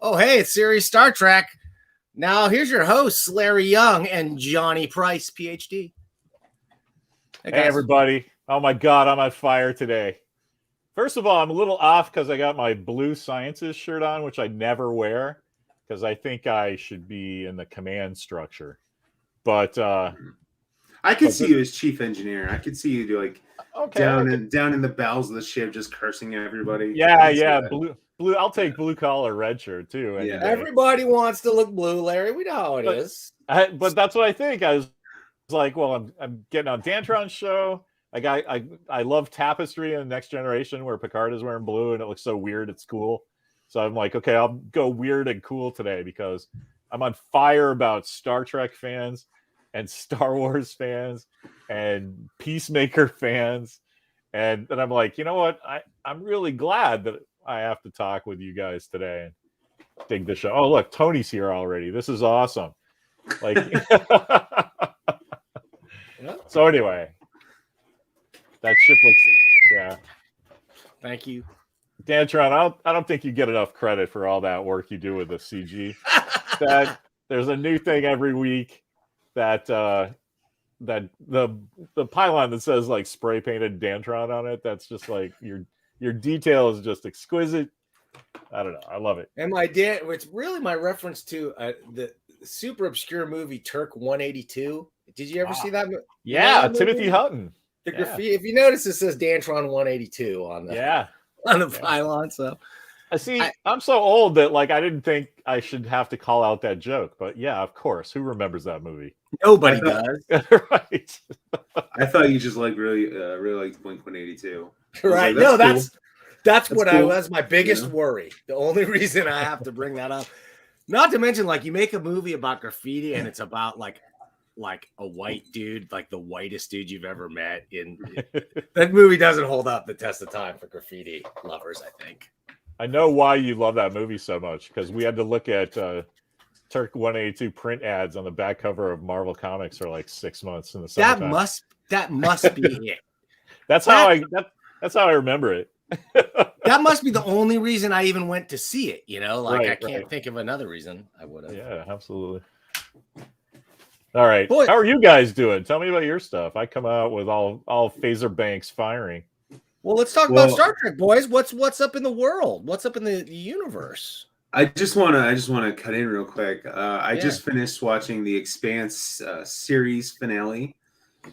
Oh, hey, it's Series Star Trek. Now, here's your hosts, Larry Young and Johnny Price, PhD. Hey everybody. Oh my God, I'm on fire today. First of all, I'm a little off because I got my Blue Sciences shirt on, which I never wear because I think I should be in the command structure. But I could see you as chief engineer. I could see you do like down in the bowels of the ship, just cursing everybody. Yeah. Blue. I'll take blue collar red shirt too. Yeah. Everybody wants to look blue, Larry. We know how it is. But that's what I think. I was like, well, I'm getting on Dantron's show. I love Tapestry in Next Generation where Picard is wearing blue and it looks so weird. It's cool. So I'm like, okay, I'll go weird and cool today because I'm on fire about Star Trek fans and Star Wars fans and Peacemaker fans. And then I'm like, you know what? I'm really glad that I have to talk with you guys today and dig the show. Oh, look, Tony's here already. This is awesome. Like, so anyway, that ship looks, yeah. Thank you. Dantron, I don't think you get enough credit for all that work you do with the CG. That there's a new thing every week that that the pylon that says like spray painted Dantron on it. That's just like your detail is just exquisite. I don't know. I love it. And it's really my reference to the super obscure movie Turk 182. Did you ever see that? Yeah, Timothy Hutton. The graffiti. If you notice, it says Dantron 182 on the pylon. So I see. I'm so old that like I didn't think I should have to call out that joke, but yeah, of course. Who remembers that movie? Nobody does. Right. I thought you just like really liked Blink 182. Right. Like, no, cool. that's what cool. That's my biggest worry. The only reason I have to bring that up. Not to mention, like, you make a movie about graffiti and it's about like a white dude, like the whitest dude you've ever met. That movie doesn't hold up the test of time for graffiti lovers, I think. I know why you love that movie so much because we had to look at Turk 182 print ads on the back cover of Marvel Comics for like 6 months in the summertime. That must be it. That's how I remember it. That must be the only reason I even went to see it. You know, like I can't think of another reason I would have. Yeah, absolutely. All right. Boy, how are you guys doing? Tell me about your stuff. I come out with all phaser banks firing. Well, let's talk about Star Trek, boys. What's up in the world? What's up in the universe? I just want to cut in real quick. I just finished watching the Expanse series finale,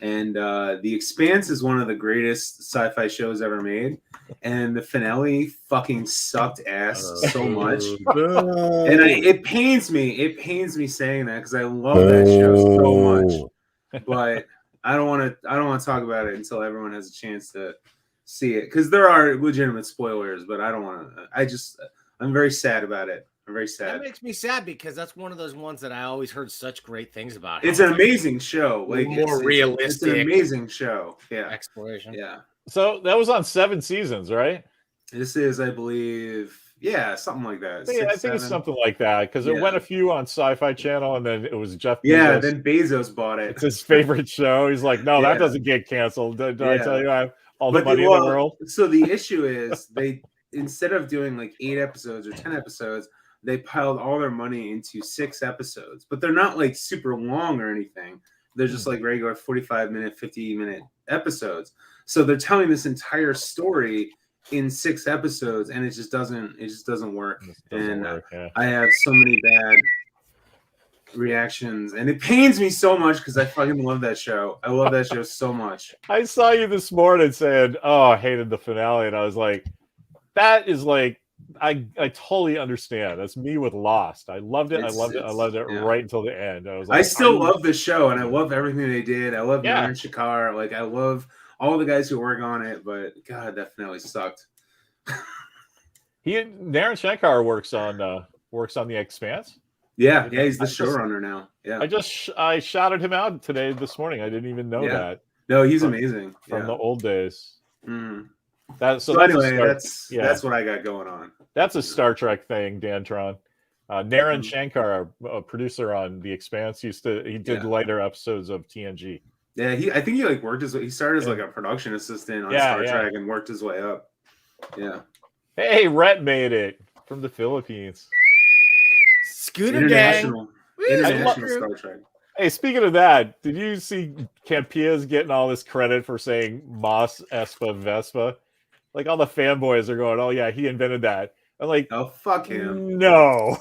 and the Expanse is one of the greatest sci-fi shows ever made. And the finale fucking sucked ass so much, and it pains me. It pains me saying that because I love that show so much, but I don't want to talk about it until everyone has a chance to see it because there are legitimate spoilers. But I don't want to. I'm very sad about it. I'm very sad. That makes me sad because that's one of those ones that I always heard such great things about. It's an amazing show. Like more realistic. It's an amazing show. Yeah. Exploration. Yeah. So that was on 7 seasons, right? This is, I believe, something like that. I think it's something like that because it went a few on Sci-Fi Channel, and then it was Jeff Bezos. Yeah, then Bezos bought it. It's his favorite show. He's like, no, that doesn't get canceled. Did I tell you I have all the money in the world? So the issue is they instead of doing like 8 episodes or 10 episodes, they piled all their money into 6 episodes, but they're not like super long or anything. They're just like regular 45-minute, 50-minute episodes. So they're telling this entire story in 6 episodes, and it just doesn't work. I have so many bad reactions, and it pains me so much because I fucking love that show. I love that show so much. I saw you this morning saying, "Oh, I hated the finale," and I was like, "That is like." I totally understand. That's me with Lost. I loved it. I loved it right until the end. I was like, I still love the show, and I love everything they did. I love Naren Shakar. Like, I love all the guys who work on it, but God, that finale sucked. Naren Shakar works on The Expanse. Yeah, he's the showrunner now. Yeah, I shouted him out this morning. I didn't even know that. No, he's amazing from the old days. Mm. That's what I got going on. That's a Star Trek thing, Dantron. Naren Shankar, a producer on The Expanse, he did lighter episodes of TNG. Yeah, I think he started as like a production assistant on Star Trek and worked his way up. Yeah. Hey, Rhett made it from the Philippines. Scooter Gang. International Star Trek. Hey, speaking of that, did you see Campia's getting all this credit for saying Moss Espa Vespa? Like all the fanboys are going, "Oh yeah, he invented that." I'm like, "Oh fuck him!" No,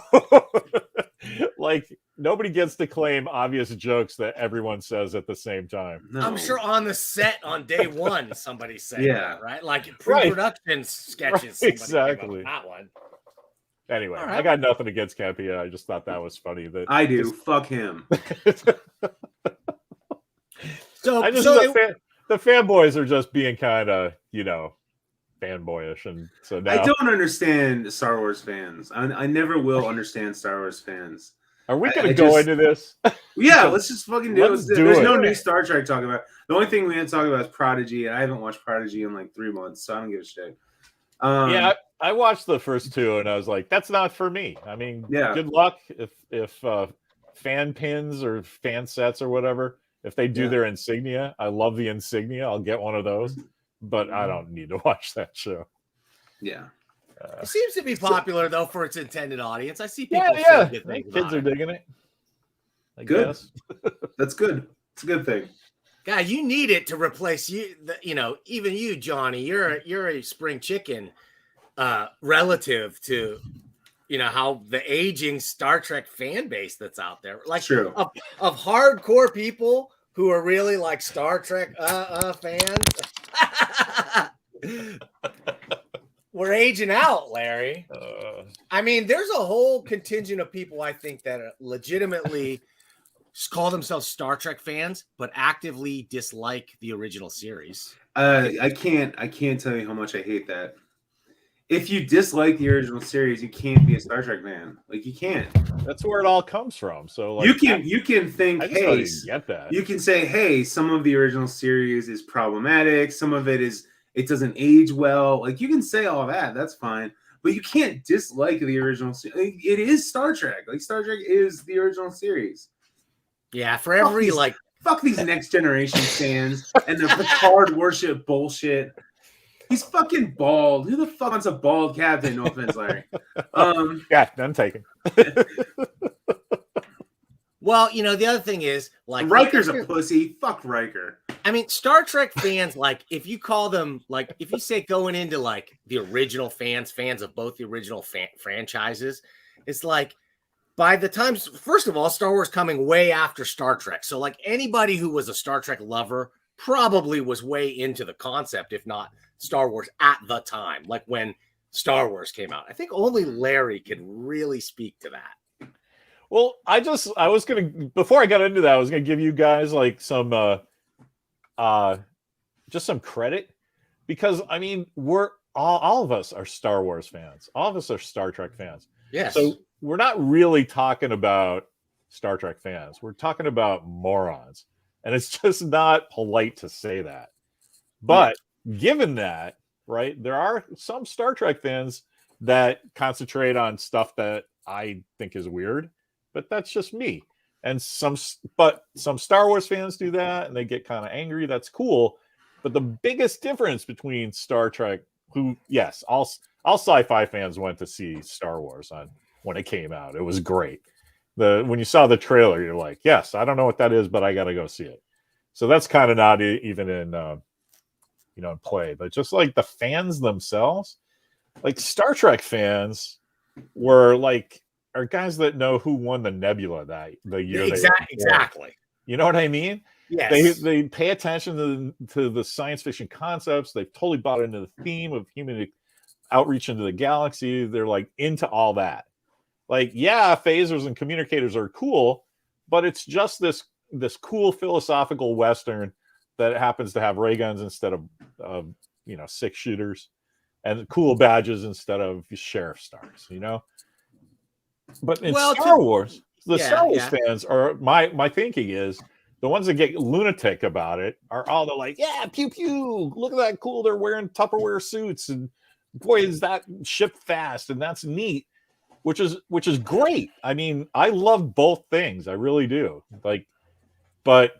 like nobody gets to claim obvious jokes that everyone says at the same time. No. I'm sure on the set on day one, somebody said that, right? Like pre-production sketches. Right, exactly. That one. Anyway, I got nothing against Campia. I just thought that was funny. That I do. Fuck him. The fanboys are just being kind of, fanboyish, and so now I don't understand Star Wars fans. I never will understand Star Wars fans. Are we going to go into this? Yeah, let's just fucking do it. There's no new Star Trek to talk about. The only thing we had to talk about is Prodigy, and I haven't watched Prodigy in like 3 months, so I don't give a shit. I watched the first 2 and I was like, that's not for me. I mean, good luck if fan pins or fan sets or whatever, if they do their insignia. I love the insignia. I'll get one of those, but I don't need to watch that show. Yeah. It seems to be popular though for its intended audience. I see people saying kids are digging it. I guess. That's good. It's a good thing. God, you need it to replace you. Even you, Johnny. You're a spring chicken, relative to, how the aging Star Trek fan base that's out there. Like of hardcore people who are really like Star Trek fans. We're aging out, Larry. I mean, there's a whole contingent of people I think that legitimately call themselves Star Trek fans, but actively dislike the original series. I can't tell you how much I hate that. If you dislike the original series, you can't be a Star Trek fan. Like, you can't. That's where it all comes from. So like, you can think, hey, get that. You can say, hey, some of the original series is problematic. Some of it doesn't age well. Like, you can say all that. That's fine. But you can't dislike the original series. It is Star Trek. Like, Star Trek is the original series. Yeah, for every fuck these Next Generation fans and the Picard worship bullshit. He's fucking bald. Who the fuck wants a bald captain? No offense, Larry. Yeah, I'm taking. Well, the other thing is, like, Riker's a pussy. Fuck Riker. I mean, Star Trek fans, like, if you call them, like, if you say going into like the original fans of both the original franchises, it's like, by the time, first of all, Star Wars coming way after Star Trek. So like anybody who was a Star Trek lover probably was way into the concept, if not Star Wars at the time, like when Star Wars came out. I think only Larry could really speak to that. Well, before I got into that, I was going to give you guys like some, just some credit, because I mean, we're all of us are Star Wars fans. All of us are Star Trek fans. Yes. So we're not really talking about Star Trek fans. We're talking about morons. And it's just not polite to say that. But given that, right, there are some Star Trek fans that concentrate on stuff that I think is weird, but that's just me. And some Star Wars fans do that and they get kind of angry. That's cool. But the biggest difference between Star Trek, all sci-fi fans went to see Star Wars when it came out. It was great. When you saw the trailer, you're like, yes, I don't know what that is, but I got to go see it. So that's kind of not even in, in play, but just like the fans themselves, like Star Trek fans are guys that know who won the Nebula the year. Exactly. You know what I mean? Yes. They pay attention to the science fiction concepts. They've totally bought into the theme of human outreach into the galaxy. They're like into all that. Like, yeah, phasers and communicators are cool, but it's just this cool philosophical Western that happens to have ray guns instead of 6 shooters, and cool badges instead of sheriff stars, But in Star Wars, Star Wars fans are my thinking is the ones that get lunatic about it are all the like, yeah, pew pew, look at that cool. They're wearing Tupperware suits, and boy, is that ship fast, and that's neat. Which is great. I mean, I love both things. I really do. But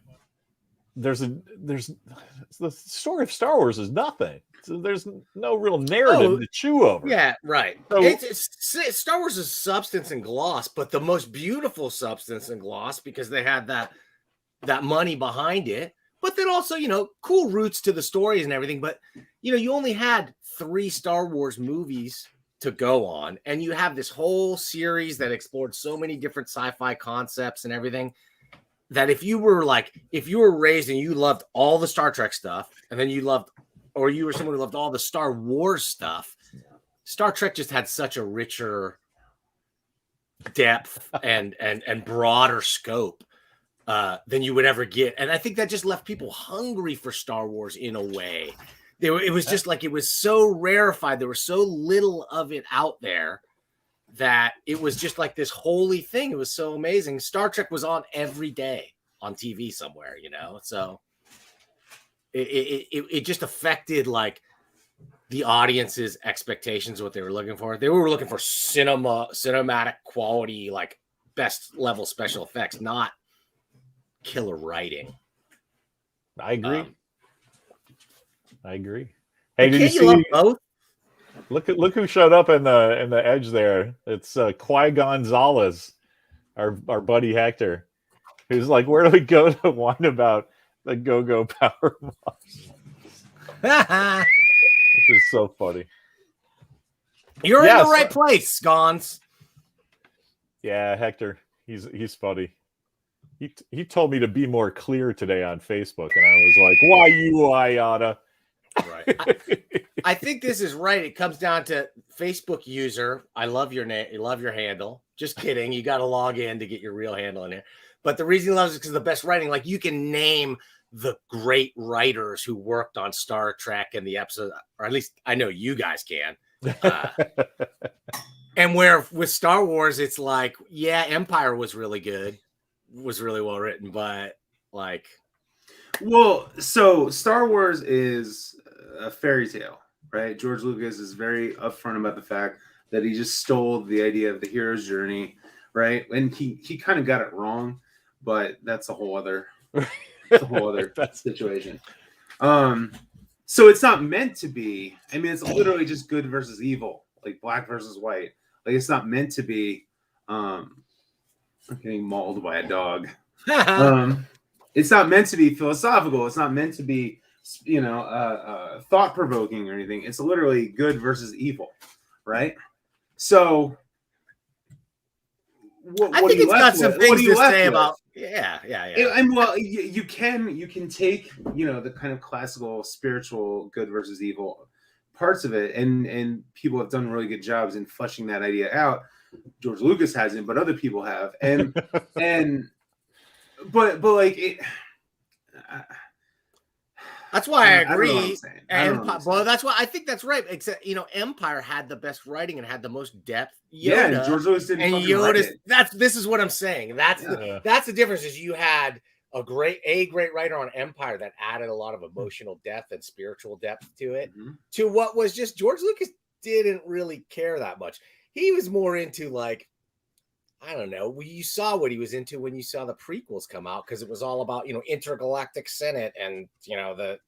there's the story of Star Wars is nothing. So there's no real narrative to chew over. Yeah, right. So, it's Star Wars is substance and gloss, but the most beautiful substance and gloss because they had that money behind it. But then also, cool roots to the stories and everything. But you only had 3 Star Wars movies to go on, and you have this whole series that explored so many different sci-fi concepts and everything. That if you were raised and you loved all the Star Trek stuff, and then you were someone who loved all the Star Wars stuff, Star Trek just had such a richer depth and broader scope than you would ever get. And I think that just left people hungry for Star Wars in a way. It was just like, it was so rarefied. There was so little of it out there that it was just like this holy thing. It was so amazing. Star Trek was on every day on TV somewhere, so it just affected like the audience's expectations, what they were looking for. They were looking for cinematic quality, like best level special effects, not killer writing. I agree. Hey, did you see? Love both? Look who showed up in the edge there. It's Qui-Gonzalez, our buddy Hector, who's like, where do we go to whine about the go-go power wash? Which is so funny. You're in the right place, Gons. Yeah, Hector. He's funny. He told me to be more clear today on Facebook, and I was like, why you, Ayana? Right. I think this is right. It comes down to Facebook user. I love your name. I love your handle. Just kidding. You got to log in to get your real handle in there. But the reason he loves it is because of the best writing. Like, you can name the great writers who worked on Star Trek and the episode, or at least I know you guys can. And where with Star Wars, it's like, yeah, Empire was really good, was really well written, but like. Well, so Star Wars is a fairy tale, right? George Lucas is very upfront about the fact that he just stole the idea of the hero's journey, right? And he kind of got it wrong, but that's a whole other situation. So it's not meant to be. I mean, it's literally just good versus evil, like black versus white. Like, it's not meant to be. I'm getting mauled by a dog. It's not meant to be philosophical. It's not meant to be, thought-provoking or anything. It's literally good versus evil, right? So, I think it's got some things to say about. Yeah. And well, you can take the kind of classical spiritual good versus evil parts of it, and people have done really good jobs in fleshing that idea out. George Lucas hasn't, but other people have, and but like it. That's why I agree. Well, that's why I think that's right. Except Empire had the best writing and had the most depth. Yoda, yeah, George Lucas didn't. And Yoda. This is what I'm saying. That's the difference. Is you had a great writer on Empire that added a lot of emotional depth and spiritual depth to it. Mm-hmm. To what was just George Lucas didn't really care that much. He was more into like, I don't know. You saw what he was into when you saw the prequels come out, because it was all about intergalactic Senate and the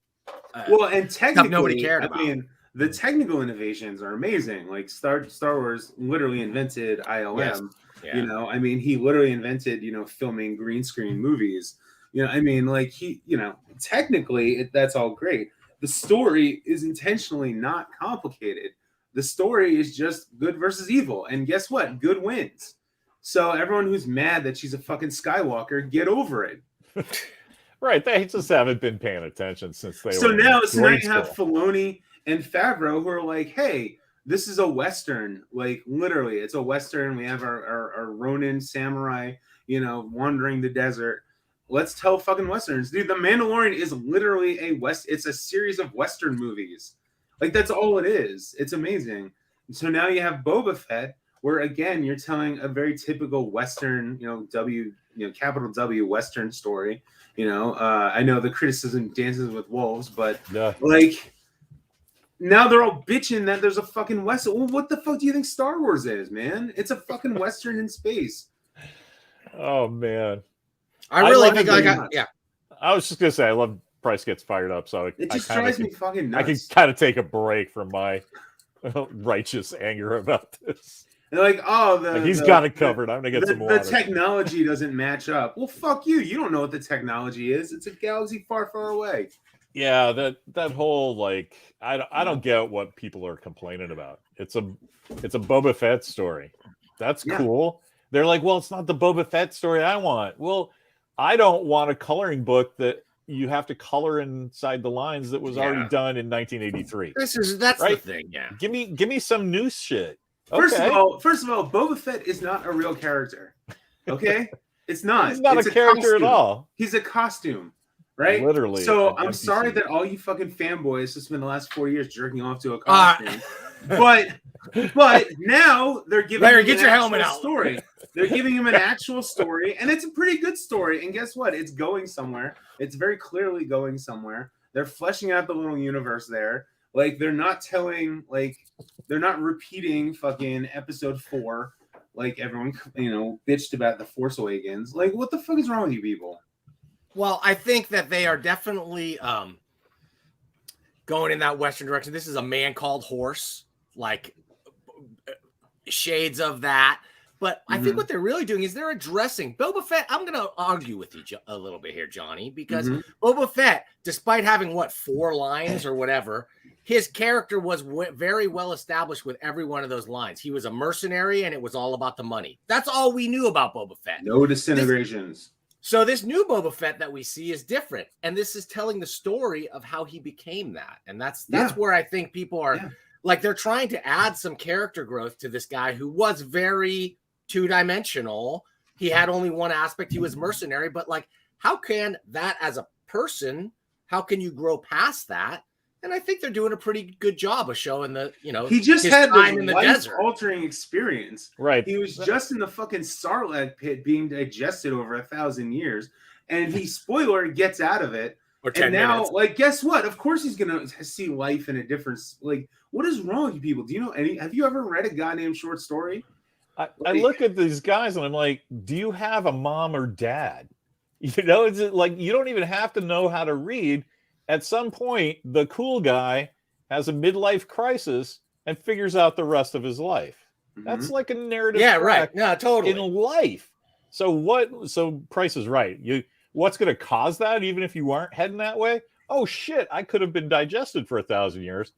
and technically nobody cared about. I mean, the technical innovations are amazing. Like Star Wars literally invented ILM. Yes. Yeah. I mean, he literally invented filming green screen movies. I mean, like technically that's all great. The story is intentionally not complicated. The story is just good versus evil, and guess what? Good wins. So everyone who's mad that she's a fucking Skywalker, get over it. Right. They just haven't been paying attention since they were. Now you have Filoni and Favreau who are like, hey, this is a Western. Like, literally, it's a Western. We have our Ronin samurai, wandering the desert. Let's tell fucking Westerns. Dude, The Mandalorian is literally it's a series of Western movies. Like, that's all it is. It's amazing. So now you have Boba Fett, where again you're telling a very typical Western, capital W Western story. I know the criticism dances with wolves, but like now they're all bitching that there's a fucking Western. Well, what the fuck do you think Star Wars is, man? It's a fucking Western in space. Oh man, I really think I was just gonna say I love Price gets fired up, so it just drives me fucking nuts. I can kind of take a break from my righteous anger about this. They're like, oh, he's got it covered. I'm gonna get some more. The technology doesn't match up. Well, fuck you. You don't know what the technology is. It's a galaxy far, far away. Yeah, that whole like I don't get what people are complaining about. It's a Boba Fett story. That's cool. They're like, well, it's not the Boba Fett story I want. Well, I don't want a coloring book that you have to color inside the lines that was already done in 1983. That's right? The thing. Yeah. Give me some new shit. First of all, Boba Fett is not a real character. Okay? It's not. He's not a character costume. At all. He's a costume, right? Literally. So I'm sorry that all you fucking fanboys have spent the last 4 years jerking off to a costume. But now they're giving Larry, him get your helmet out. Story. They're giving him an actual story, and it's a pretty good story. And guess what? It's going somewhere. It's very clearly going somewhere. They're fleshing out the little universe there. Like they're not repeating fucking episode 4 like everyone bitched about the Force Awakens. Like what the fuck is wrong with you people? Well, I think that they are definitely going in that Western direction. This is A Man Called Horse, like shades of that. But I think what they're really doing is they're addressing Boba Fett. I'm going to argue with you a little bit here, Johnny, because Boba Fett, despite having 4 lines or whatever, his character was very well established with every one of those lines. He was a mercenary, and it was all about the money. That's all we knew about Boba Fett. No disintegrations. So this new Boba Fett that we see is different, and this is telling the story of how he became that. And that's where I think people are like they're trying to add some character growth to this guy who was very two-dimensional. He had only one aspect. He was mercenary, but like, how can that as a person, how can you grow past that? And I think they're doing a pretty good job of showing he just had time in the desert altering experience. Right. He was just in the fucking Sarlacc pit being digested over 1,000 years. And he, spoiler, gets out of it. Or 10 and now, minutes. like, guess what? Of course he's gonna see life in a different, like, what is wrong with you people? Do you know have you ever read a goddamn short story? I look at these guys and I'm like, do you have a mom or dad? It's like you don't even have to know how to read. At some point, the cool guy has a midlife crisis and figures out the rest of his life. That's like a narrative. Yeah, right. No, totally. In life. So Price is right. What's going to cause that, even if you aren't heading that way? Oh, shit, I could have been digested for 1,000 years.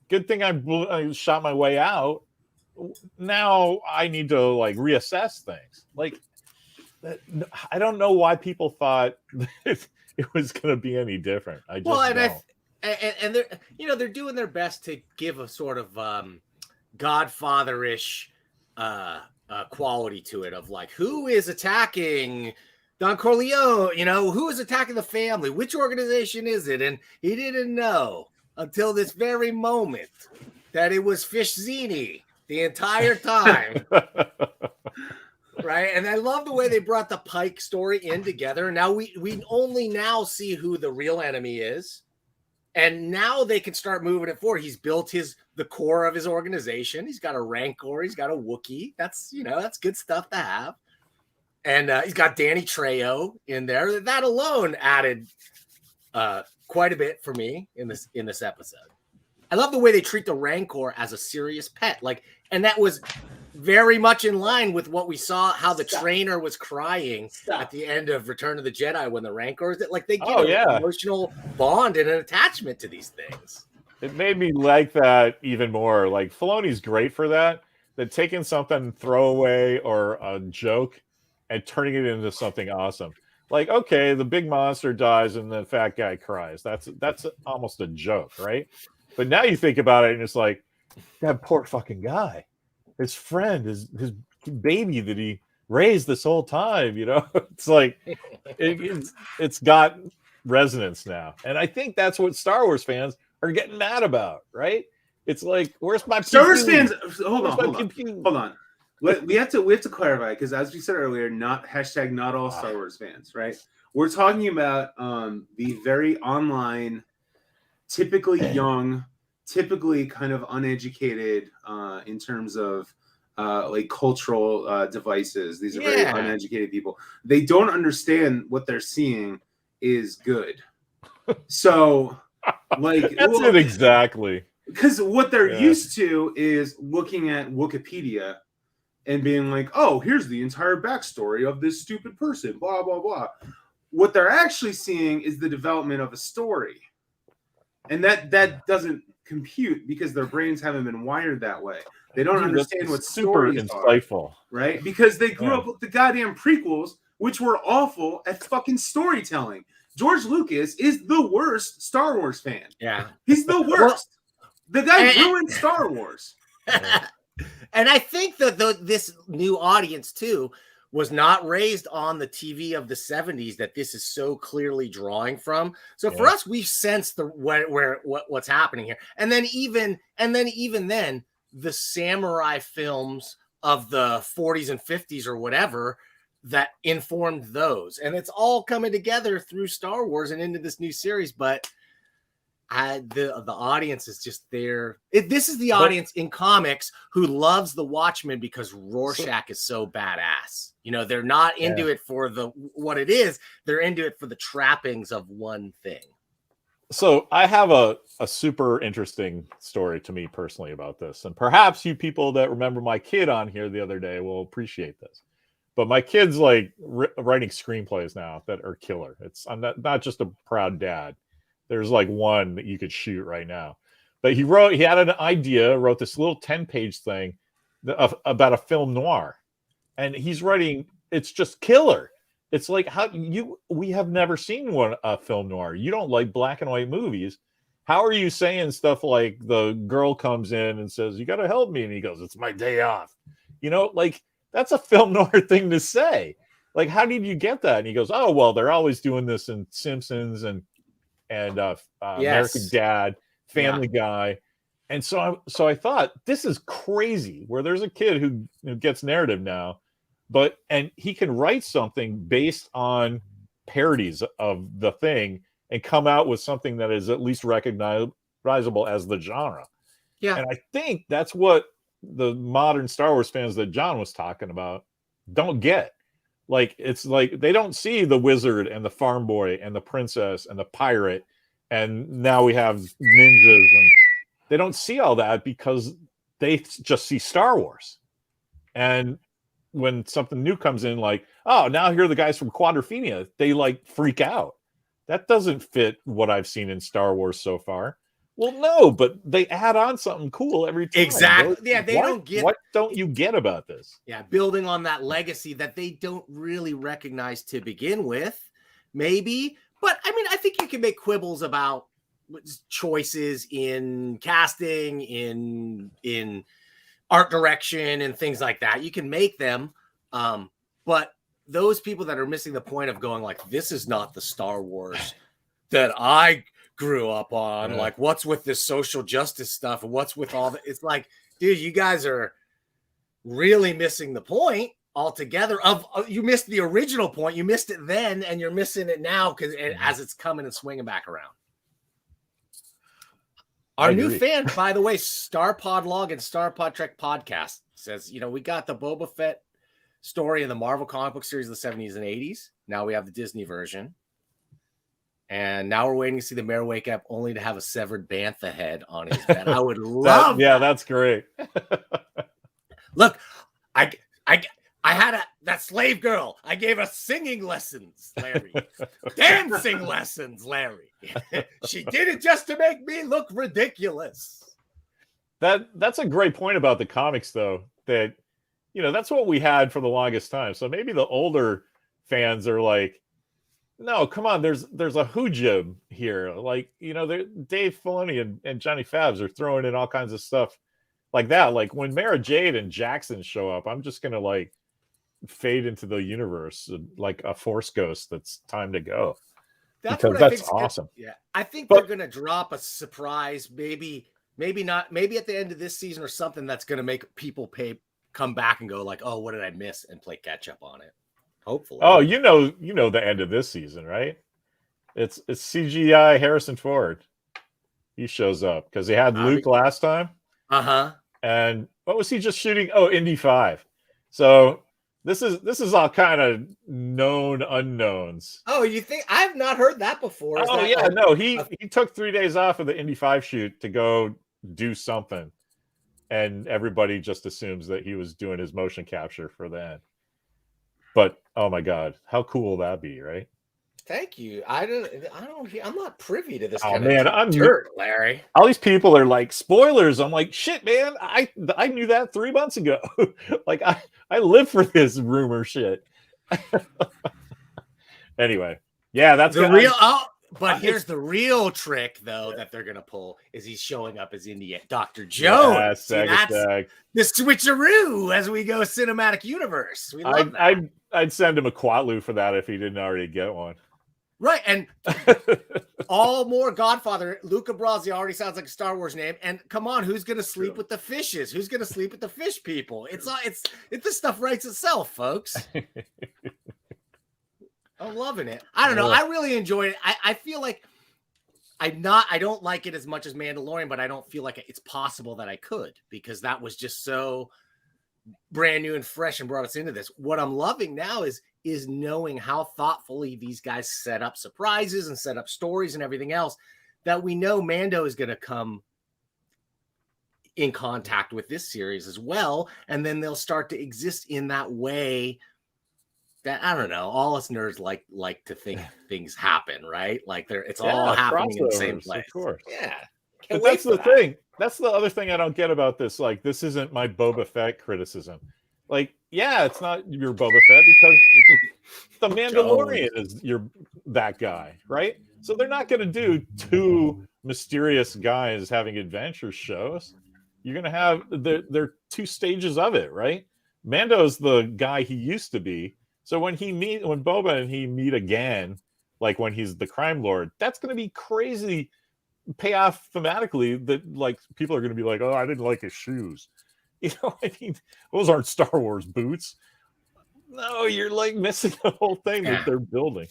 Good thing I shot my way out. Now I need to like reassess things. Like, I don't know why people thought it was going to be any different. I just and they're they're doing their best to give a sort of Godfather-ish quality to it of like who is attacking Don Corleone, who is attacking the family, which organization is it? And he didn't know until this very moment that it was Fish Zini the entire time. Right. And I love the way they brought the Pike story in together. Now we only now see who the real enemy is. And now they can start moving it forward. He's built the core of his organization. He's got a Rancor. He's got a Wookiee. That's, that's good stuff to have. And he's got Danny Trejo in there. That alone added quite a bit for me in this episode. I love the way they treat the Rancor as a serious pet. And that was very much in line with what we saw, how the trainer was crying at the end of Return of the Jedi when the Rancor is like they get an emotional bond and an attachment to these things. It made me like that even more. Like Filoni's great for that taking something throwaway or a joke and turning it into something awesome. Like, okay, the big monster dies and the fat guy cries. That's almost a joke, right? But now you think about it and it's like, that poor fucking guy. His friend, his baby that he raised this whole time, It's like it's got resonance now. And I think that's what Star Wars fans are getting mad about, right? It's like, where's my Star Wars fans? Hold on. We have to clarify, because as we said earlier, not all Star Wars fans, right? We're talking about the very online, typically young, typically kind of uneducated in terms of like cultural devices. These are very uneducated people. They don't understand what they're seeing is good. So, like, that's it exactly. Because what they're used to is looking at Wikipedia and being like, oh, here's the entire backstory of this stupid person, blah, blah, blah. What they're actually seeing is the development of a story. And that doesn't compute because their brains haven't been wired that way. They don't understand what super insightful are, right? Because they grew up with the goddamn prequels, which were awful at fucking storytelling. George Lucas is the worst Star Wars fan. Yeah. He's the worst. The guy ruined Star Wars. And I think that this new audience, too, was not raised on the TV of the 70s that this is so clearly drawing from. So for us, we've sensed what's happening here. And then even then, the samurai films of the 40s and 50s or whatever that informed those. And it's all coming together through Star Wars and into this new series. But the audience is just there. This is the audience in comics who loves the Watchmen because Rorschach is so badass. You know, they're not into it for what it is. They're into it for the trappings of one thing. So I have a super interesting story to me personally about this. And perhaps you people that remember my kid on here the other day will appreciate this. But my kid's like writing screenplays now that are killer. I'm not just a proud dad. There's like one that you could shoot right now. But he had an idea, wrote this little 10-page thing about a film noir. And he's writing, it's just killer. It's like, we have never seen a film noir. You don't like black and white movies. How are you saying stuff like the girl comes in and says, you got to help me? And he goes, it's my day off. You know, like that's a film noir thing to say. Like, how did you get that? And he goes, oh, well, they're always doing this in Simpsons and American Dad, Family Guy. And so I thought, this is crazy, where there's a kid who gets narrative now, and he can write something based on parodies of the thing and come out with something that is at least recognizable as the genre. Yeah. And I think that's what the modern Star Wars fans that John was talking about don't get. Like, it's like they don't see the wizard and the farm boy and the princess and the pirate, and now we have ninjas, and they don't see all that because they just see Star Wars. And when something new comes in, like, oh, now here are the guys from Quadrophenia, they like freak out. That doesn't fit what I've seen in Star Wars so far. Well, no, but they add on something cool every time. Exactly. Yeah, they don't get. What don't you get about this? Yeah, building on that legacy that they don't really recognize to begin with, maybe. But I mean, I think you can make quibbles about choices in casting, in art direction, and things like that. You can make them, but those people that are missing the point of going like, this is not the Star Wars that I grew up on. Like, what's with this social justice stuff, and what's with all that? It's like, dude, you guys are really missing the point altogether. You missed the original point. You missed it then, and you're missing it now because as it's coming and swinging back around. Our new fan, by the way, Star Pod Log and Star Pod Trek podcast says, we got the Boba Fett story in the Marvel comic book series of the 70s and 80s. Now we have the Disney version. And now we're waiting to see the mayor wake up only to have a severed bantha head on his bed. I would love that. Yeah, that's great. Look, I had that slave girl. I gave her singing lessons, Larry. Dancing lessons, Larry. She did it just to make me look ridiculous. That's a great point about the comics, though, that, that's what we had for the longest time. So maybe the older fans are like, no, come on, there's a hoojib here. Like, Dave Filoni and Johnny Fabs are throwing in all kinds of stuff like that. Like when Mara Jade and Jackson show up, I'm just going to like fade into the universe like a Force ghost that's time to go. That's awesome. Yeah. I think they're going to drop a surprise, maybe not, maybe at the end of this season or something that's going to make people come back and go like, oh, what did I miss? And play catch up on it. Hopefully. Oh, you know the end of this season, right? It's CGI Harrison Ford. He shows up because he had Luke last time. Uh-huh. And what was he just shooting? Oh, Indy 5. So This is all kind of known unknowns. Oh, you think I've not heard that before? Oh yeah, no, he took 3 days off of the Indy 5 shoot to go do something, and everybody just assumes that he was doing his motion capture for that. But oh my god, how cool will that be, right? Thank you. I'm not privy to this. Oh kind man, of dirt, Larry. All these people are like spoilers. I'm like, shit, man. I knew that 3 months ago. Like I live for this rumor shit. Anyway, yeah, that's the real. But here's the real trick, though, that they're gonna pull is he's showing up as Dr. Jones. Yeah, that's the switcheroo as we go cinematic universe. We love that. I'd send him a Quatlu for that if he didn't already get one. Right, and all more Godfather. Luca Brasi already sounds like a Star Wars name. And come on, who's gonna sleep with the fishes? Who's gonna sleep with the fish people? It's this stuff writes itself, folks. I'm loving it. I don't know. I really enjoyed it. I feel like I don't like it as much as Mandalorian, but I don't feel like it's possible that I could, because that was just so brand new and fresh and brought us into this. What I'm loving now is knowing how thoughtfully these guys set up surprises and set up stories and everything else, that we know Mando is going to come in contact with this series as well. And then they'll start to exist in that way that, I don't know, all us nerds like to think things happen, right? Like it's all happening in the same place. Of course. Yeah. But that's the thing. That's the other thing I don't get about this. Like, this isn't my Boba Fett criticism. Like, yeah, it's not your Boba Fett because the Mandalorian is that guy, right? So they're not going to do 2 mysterious guys having adventure shows. You're going to have they're 2 stages of it, right? Mando's the guy he used to be. So when Boba and he meet again, like when he's the crime lord, that's going to be crazy payoff thematically, that like people are going to be like, oh, I didn't like his shoes. You know, I mean, those aren't Star Wars boots. No, you're like missing the whole thing that they're building.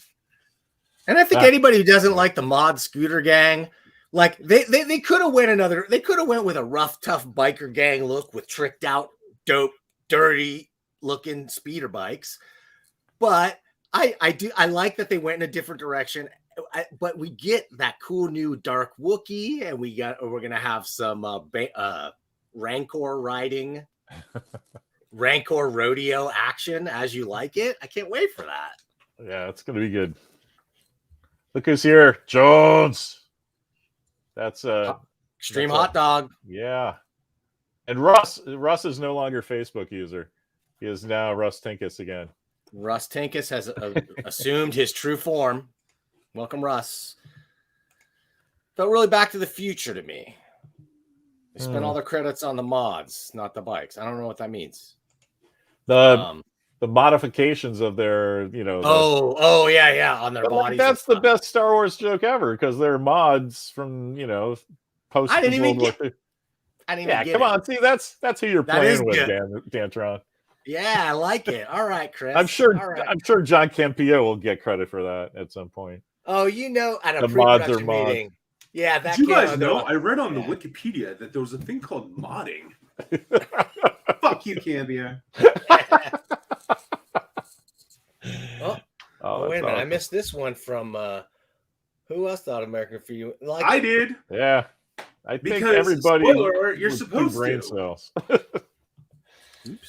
And I think anybody who doesn't like the mod scooter gang, like they could have went with a rough, tough biker gang look with tricked out, dope, dirty looking speeder bikes. But I like that they went in a different direction. But we get that cool new dark Wookiee, and we're gonna have some Rancor riding, Rancor rodeo action as you like it. I can't wait for that. Yeah, it's gonna be good. Look who's here, Jones. That's Extreme Hot Dog. Yeah, and Russ is no longer Facebook user. He is now Russ Tinkus again. Russ Tinkus has assumed his true form. Welcome, Russ. Felt really Back to the Future to me. They spent all their credits on the mods, not the bikes. I don't know what that means. The modifications of their, you know. Yeah, on their bodies. That's the best Star Wars joke ever, because they're mods from, you know, post World War II. I didn't even get come on. See, that's who you're playing with, Dantron. Yeah, I like it. All right, Chris. I'm sure John Campillo will get credit for that at some point. Oh, you know, at a pre-production meeting. Yeah, that. Did you guys know? I read on the Wikipedia that there was a thing called modding. Fuck you, Campia. Oh, wait a minute! I missed this one from who else thought American for You? Like I did. Yeah, I think everybody. Spoiler, you're supposed brain to. Cells.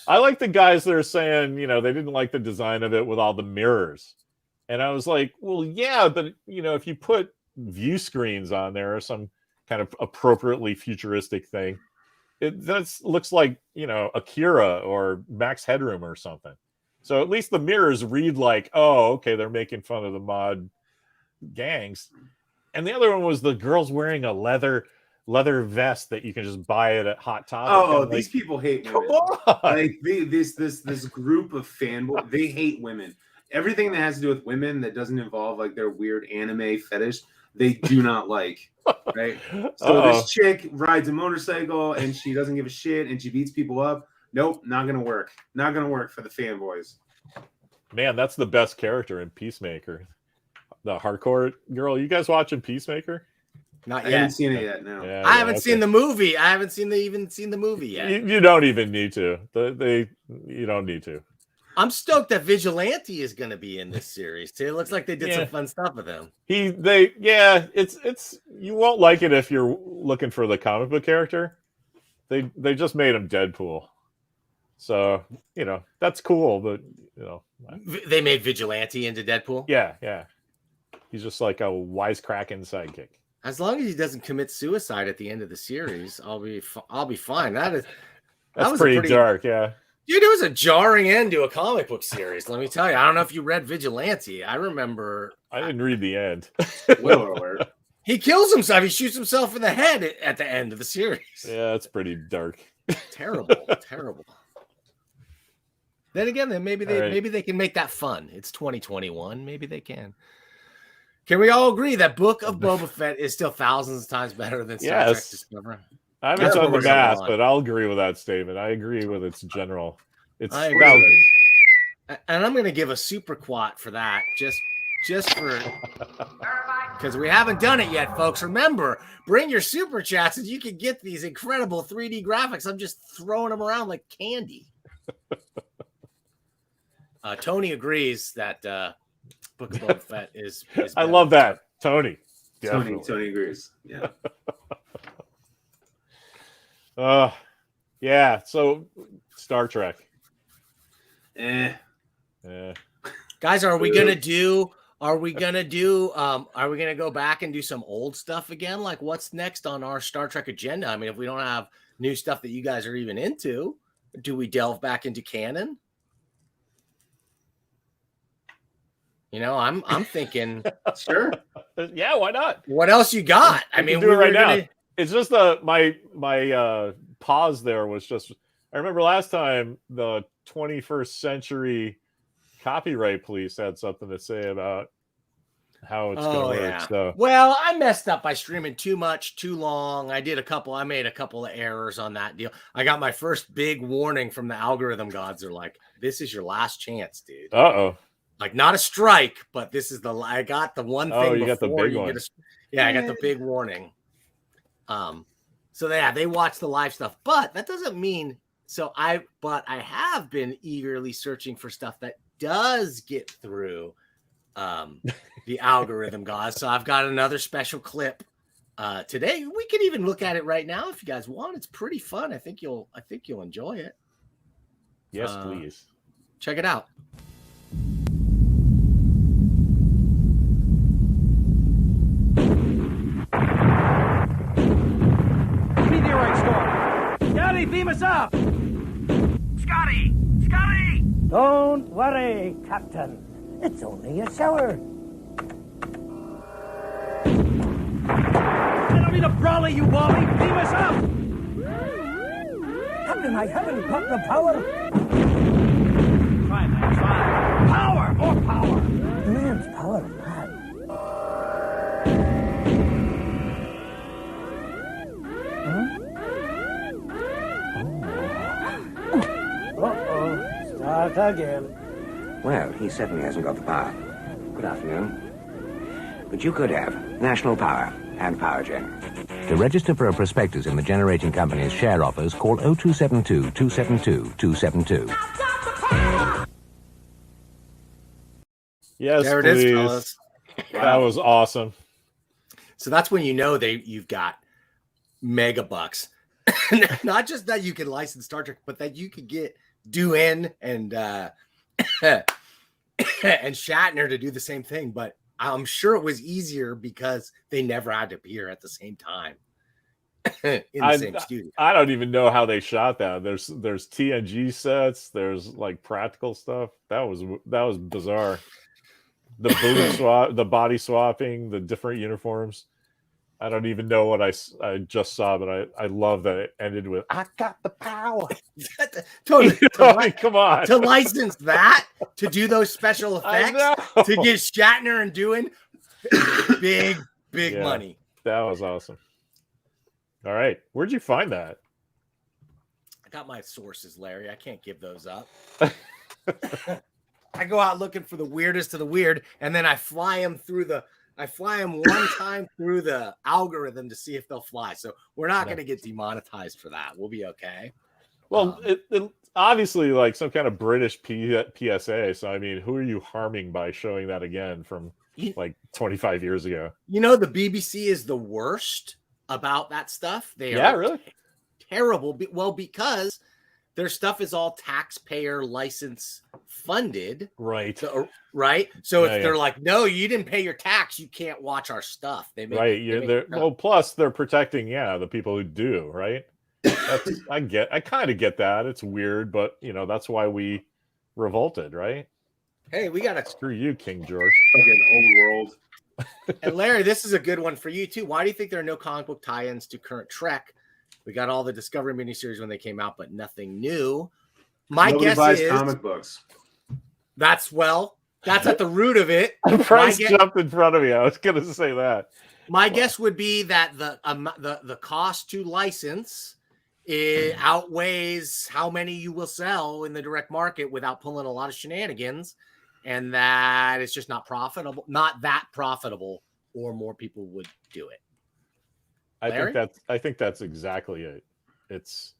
I like the guys that are saying, you know, they didn't like the design of it with all the mirrors. And I was like, well, yeah, but, you know, if you put view screens on there or some kind of appropriately futuristic thing, that looks like, you know, Akira or Max Headroom or something. So at least the mirrors read like, oh, okay, they're making fun of the mod gangs. And the other one was the girls wearing a leather vest that you can just buy it at Hot Topic. Oh, these people hate women. Come on. Like this group of fanboys, they hate women. Everything that has to do with women that doesn't involve like their weird anime fetish, they do not like. Right? So this chick rides a motorcycle and she doesn't give a shit and she beats people up. Nope, not gonna work. Not gonna work for the fanboys. Man, that's the best character in Peacemaker. The hardcore girl. You guys watching Peacemaker? Not yet. I haven't seen it yet. No, yeah, I haven't seen the movie. I haven't even seen the movie yet. You don't even need to. You don't need to. I'm stoked that Vigilante is going to be in this series too. It looks like they did some fun stuff with him. It's you won't like it if you're looking for the comic book character. They just made him Deadpool, so that's cool. But they made Vigilante into Deadpool. Yeah. He's just like a wisecracking sidekick. As long as he doesn't commit suicide at the end of the series, I'll be fine. That's pretty dark, yeah. Dude, it was a jarring end to a comic book series. Let me tell you. I don't know if you read Vigilante. I remember. I didn't read the end. Spoiler alert. He kills himself. He shoots himself in the head at the end of the series. Yeah, that's pretty dark. Terrible. Then again, maybe they can make that fun. It's 2021. Maybe they can. Can we all agree that Book of Boba Fett is still thousands of times better than Star Trek Discovery? I haven't done the math, but I'll agree with that statement. I agree with its general. It's thousands. And I'm going to give a super quat for that, just for because we haven't done it yet, folks. Remember, bring your super chats and you can get these incredible 3D graphics. I'm just throwing them around like candy. Tony agrees that Book of Boba Fett is I love that. Tony agrees. Yeah. Yeah. So Star Trek. Guys, are we gonna go back and do some old stuff again? Like, what's next on our Star Trek agenda? I mean, if we don't have new stuff that you guys are even into, do we delve back into canon? I'm thinking, sure. Yeah, why not? What else you got? I mean, do it right now. It's just my pause there was just. I remember last time the 21st century copyright police had something to say about how it's going to work. So. Well, I messed up by streaming too much, too long. I made a couple of errors on that deal. I got my first big warning from the algorithm gods. They're like, "This is your last chance, dude." Uh-oh. Like, not a strike, but this is I got the one thing. Oh, you got the big one. I got the big warning. So they watch the live stuff, but that doesn't mean I have been eagerly searching for stuff that does get through the algorithm guys. So I've got another special clip today. We can even look at it right now if you guys want. It's pretty fun. I think you'll enjoy it. Yes, please. Check it out. Scotty, beam us up! Scotty! Don't worry, Captain. It's only a shower. I don't mean to brawly, you wally. Beam us up! Captain, I haven't got the power. Try, man, try. Power! More power! Man's power, man. Start again. Well, he certainly hasn't got the power. Good afternoon. But you could have national power and power gen. To register for a prospectus in the generating company's share offers, call 0272 272 272. Yes, there it please. is, fellas. That was awesome. So that's when you've got mega bucks. Not just that you can license Star Trek, but that you could get Doohan and Shatner to do the same thing. But I'm sure it was easier because they never had to appear at the same time in the same studio. I don't even know how they shot that. There's TNG sets. There's like practical stuff. That was bizarre. The boot swap, the body swapping, the different uniforms. I don't even know what I just saw, but I love that it ended with "I got the power." Totally. Come on. To license that, to do those special effects, to get Shatner and Doohan big money. That was awesome. All right. Where'd you find that? I got my sources, Larry. I can't give those up. I go out looking for the weirdest of the weird, and then I fly them one time through the algorithm to see if they'll fly. So we're not going to get demonetized for that. We'll be okay. Well, obviously like some kind of British PSA. So I mean, who are you harming by showing that again from like 25 years ago? You know, the BBC is the worst about that stuff. They are really terrible. Well, because their stuff is all taxpayer license funded. Right. So, right. So if they're like, no, you didn't pay your tax, you can't watch our stuff. They make, well, plus they're protecting, the people who do, right? I kind of get that. It's weird, but that's why we revolted, right? Hey, we got to screw you, King George. Fucking old world. And Larry, this is a good one for you too. Why do you think there are no comic book tie-ins to current Trek? We got all the Discovery miniseries when they came out, but nothing new. Nobody guess buys is comic books. That's at the root of it. Price jumped in front of me. I was going to say that. My guess would be that the cost to license outweighs how many you will sell in the direct market without pulling a lot of shenanigans, and that it's just not that profitable, or more people would do it. I think that's exactly it. It's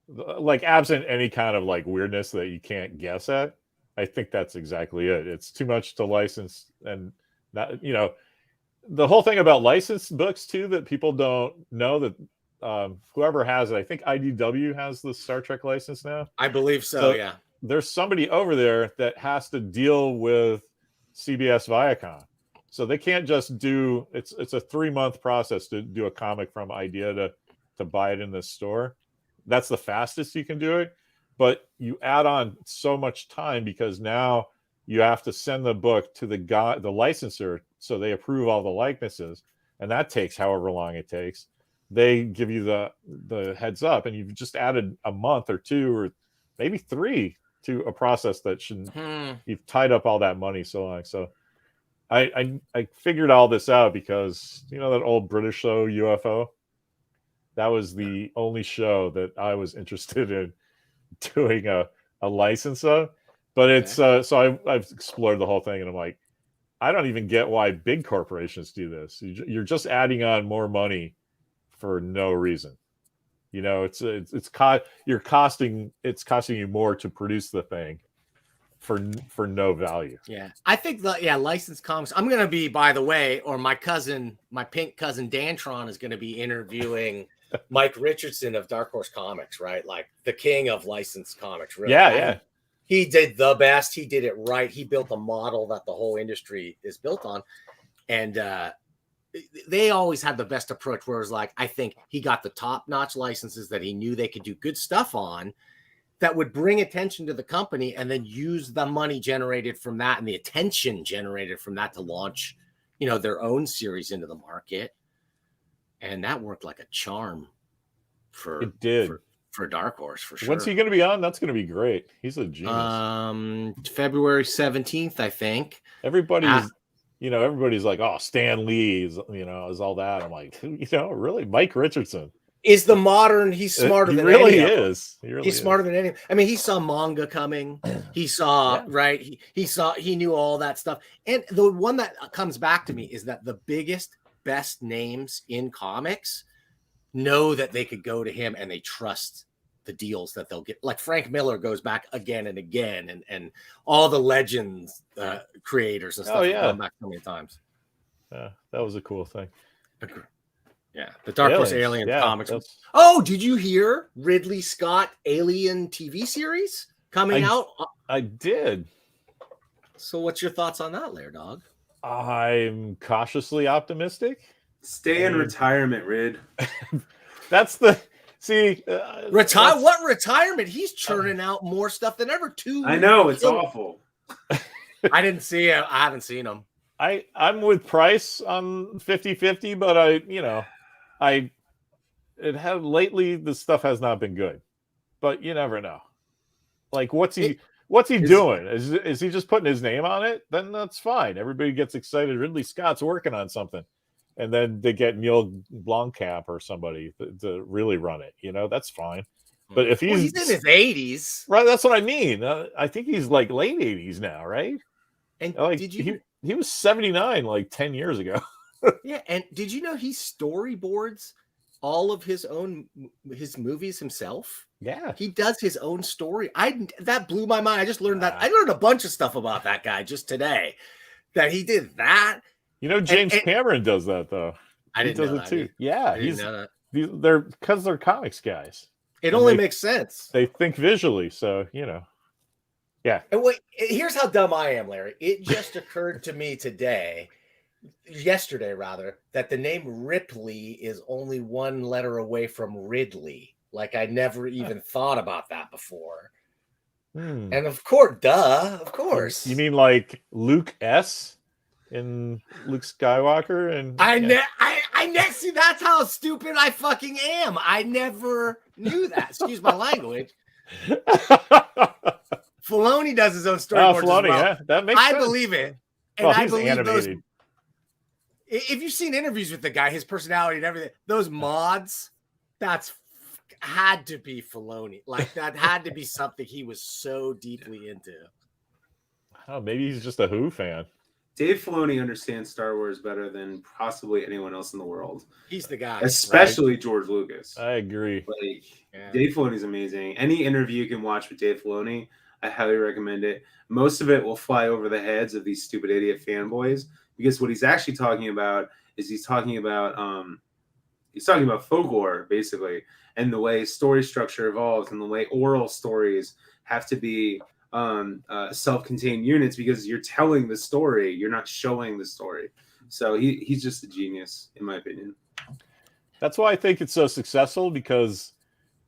like absent any kind of like weirdness that you can't guess at. I think that's exactly it. It's too much to license, and not, the whole thing about licensed books too that people don't know that whoever has it, I think IDW has the Star Trek license now. I believe so. Yeah. There's somebody over there that has to deal with CBS Viacom. So they can't just do it's a 3-month process to do a comic from idea to buy it in the store. That's the fastest you can do it. But you add on so much time because now you have to send the book to the licensor so they approve all the likenesses, and that takes however long it takes. They give you the heads up, and you've just added a month or 2 or maybe 3 to a process that shouldn't. You've tied up all that money so long. So I figured all this out because that old British show UFO. That was the only show that I was interested in doing a license of. But it's so I've explored the whole thing, and I'm like, I don't even get why big corporations do this. You're just adding on more money for no reason. It's costing you more to produce the thing for no value. Yeah, I think licensed comics. I'm gonna be, by the way, or my pink cousin Dantron is gonna be interviewing Mike Richardson of Dark Horse Comics, right? Like the king of licensed comics. Really. Yeah. He did the best. He did it right. He built a model that the whole industry is built on, and they always had the best approach. Where it was like, I think he got the top-notch licenses that he knew they could do good stuff on, that would bring attention to the company, and then use the money generated from that and the attention generated from that to launch, their own series into the market. And that worked like a charm for Dark Horse, for sure. When's he going to be on? That's going to be great. He's a genius. February 17th, I think. Everybody's like, oh, Stan Lee is all that. I'm like, really? Mike Richardson is the modern. He's smarter than really any is. He's smarter than any. I mean, he saw manga coming. He saw right. He knew all that stuff. And the one that comes back to me is that the best names in comics know that they could go to him, and they trust the deals that they'll get. Like Frank Miller goes back again and again, and all the Legends creators and stuff have gone back so many times. Yeah, that was a cool thing. Yeah, the Dark Horse Alien comics. Oh, did you hear Ridley Scott Alien TV series coming out? I did. So what's your thoughts on that, Lair Dog? I'm cautiously optimistic. Stay in retirement, Rid. That's the retire. What retirement? He's churning out more stuff than ever. I know, it's awful. I didn't see it. I haven't seen him. I'm with Price on 50-50, but lately the stuff has not been good. But you never know. Like what's he doing? Is he just putting his name on it? Then that's fine. Everybody gets excited. Ridley Scott's working on something. And then they get Neil Blomkamp or somebody to really run it. That's fine. But if he's in his 80s, right? That's what I mean. I think he's like late 80s now, right? And did you? He was 79 like 10 years ago. Yeah, and did you know he storyboards all of his movies himself. Yeah, he does his own story. That blew my mind. I just learned that. I learned a bunch of stuff about that guy just today. That he did that. You know, James Cameron does that though. I didn't know that too. Yeah, I didn't know that. They're because they're comics guys. It only makes sense. They think visually, so you know. Yeah. And wait, here's how dumb I am, Larry. It just occurred to me yesterday rather, that the name Ripley is only one letter away from Ridley. Like I never even thought about that before. And of course. You mean like Luke S. in Luke Skywalker? And see, that's how stupid I fucking am. I never knew that. Excuse my language. Filoni does his own storyboards as well. Yeah, that makes sense. I believe it. And I believe animated. If you've seen interviews with the guy, his personality and everything, those mods, that's had to be Filoni. Like that had to be something he was so deeply into. Oh, maybe he's just a Who fan. Dave Filoni understands Star Wars better than possibly anyone else in the world. He's the guy, especially George Lucas. I agree. Dave Filoni's amazing. Any interview you can watch with Dave Filoni, I highly recommend it. Most of it will fly over the heads of these stupid idiot fanboys because what he's actually talking about is he's talking about folklore basically, and the way story structure evolves and the way oral stories have to be self-contained units because you're telling the story, you're not showing the story. So he's just a genius, in my opinion. That's why I think it's so successful, because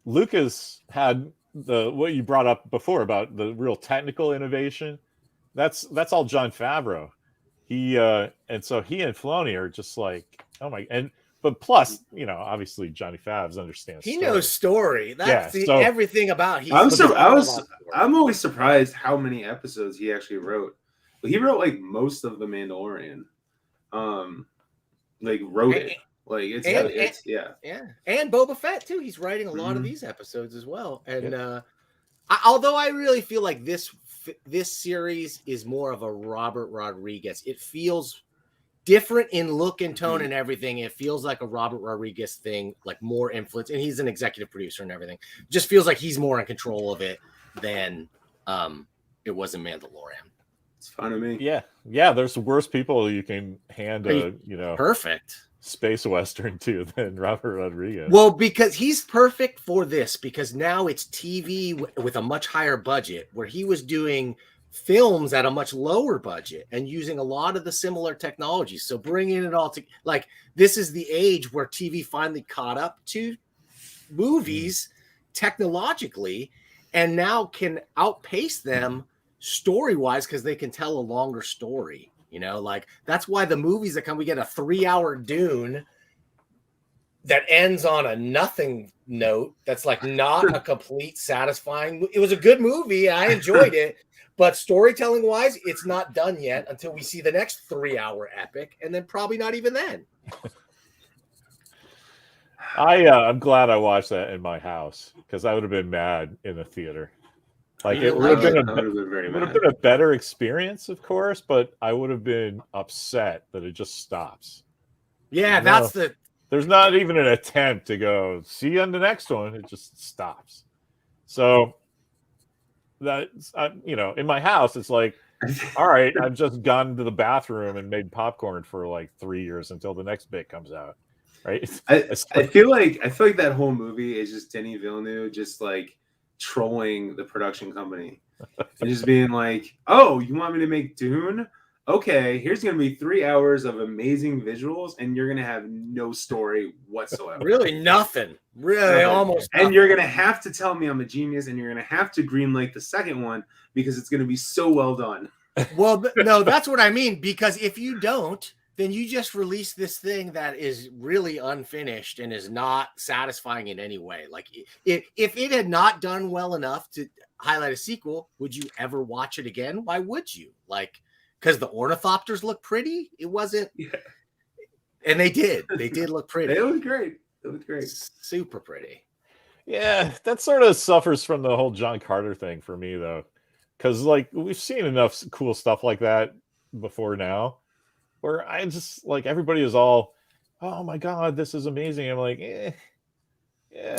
Lucas had what you brought up before about the real technical innovation. That's all Jon Favreau. And so he and Filoni are just like, oh my, but plus, you know, obviously Johnny Favs understands. He knows story. That's everything about. I'm always surprised how many episodes he actually wrote. But he wrote like most of the Mandalorian. Wrote it. Like it's yeah. And Boba Fett too. He's writing a lot of these episodes as well. And although I really feel like this series is more of a Robert Rodriguez. It feels different in look and tone and everything. It feels like a Robert Rodriguez thing, like more influence. And he's an executive producer and everything. Just feels like he's more in control of it than it was in Mandalorian. It's fun to me. Yeah. There's worse people you can hand perfect space western to than Robert Rodriguez. Well, because he's perfect for this, because now it's TV with a much higher budget, where he was doing films at a much lower budget and using a lot of the similar technologies. So bringing it all to, like, this is the age where TV finally caught up to movies technologically and now can outpace them story-wise because they can tell a longer story. You know, like that's why the movies that come, we get a 3-hour Dune that ends on a nothing note. That's like not a complete satisfying. It was a good movie. I enjoyed it, but storytelling wise, it's not done yet until we see the next 3-hour epic. And then probably not even then. I'm glad I watched that in my house, because I would have been mad in the theater. Like it would have been a better experience, of course, but I would have been upset that it just stops. Yeah, there's not even an attempt to go see you on the next one. It just stops. So that's in my house, it's like, all right, I've just gone to the bathroom and made popcorn for like 3 years until the next bit comes out. Right? I feel like that whole movie is just Denis Villeneuve just like trolling the production company and just being like, oh, you want me to make Dune? Okay, here's gonna be 3 hours of amazing visuals and you're gonna have no story whatsoever. Really nothing. Really almost nothing. And you're gonna have to tell me I'm a genius, and you're gonna have to greenlight the second one because it's gonna be so well done. Well, no, that's what I mean, because if you don't, then you just release this thing that is really unfinished and is not satisfying in any way. Like if it had not done well enough to highlight a sequel, would you ever watch it again? Why would you? Like, because the ornithopters look pretty? It wasn't. Yeah. And they did look pretty. It was great. It was great. Super pretty. Yeah, that sort of suffers from the whole John Carter thing for me, though. Because, like, we've seen enough cool stuff like that before now, where I just, like, everybody is all oh my God, this is amazing. I'm like, yeah.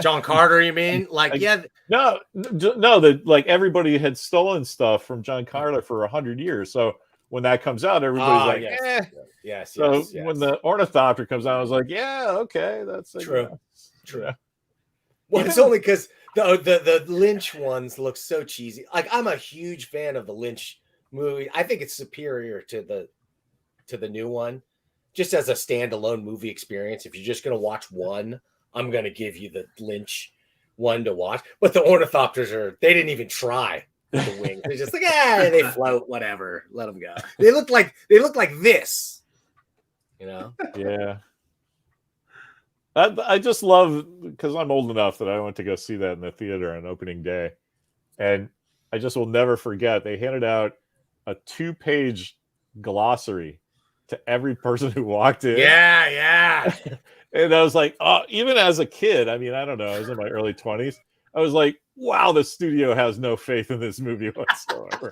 John Carter, you mean? No, that like everybody had stolen stuff from John Carter for 100 years. So when that comes out, everybody's like, yes. So when the Ornithopter comes out, I was like, yeah, okay, that's true. True. Well, it's only because the Lynch ones look so cheesy. Like, I'm a huge fan of the Lynch movie. I think it's superior to the new one, just as a standalone movie experience. If you're just gonna watch one, I'm gonna give you the Lynch one to watch. But the Ornithopters they didn't even try with the wings. They're just like, they float, whatever. Let them go. They look like this, you know? Yeah. I just love, because I'm old enough that I went to go see that in the theater on opening day. And I just will never forget, they handed out a 2-page glossary to every person who walked in. Yeah. And I was like, oh, even as a kid, I mean, I don't know, I was in my early 20s. I was like, wow, the studio has no faith in this movie whatsoever.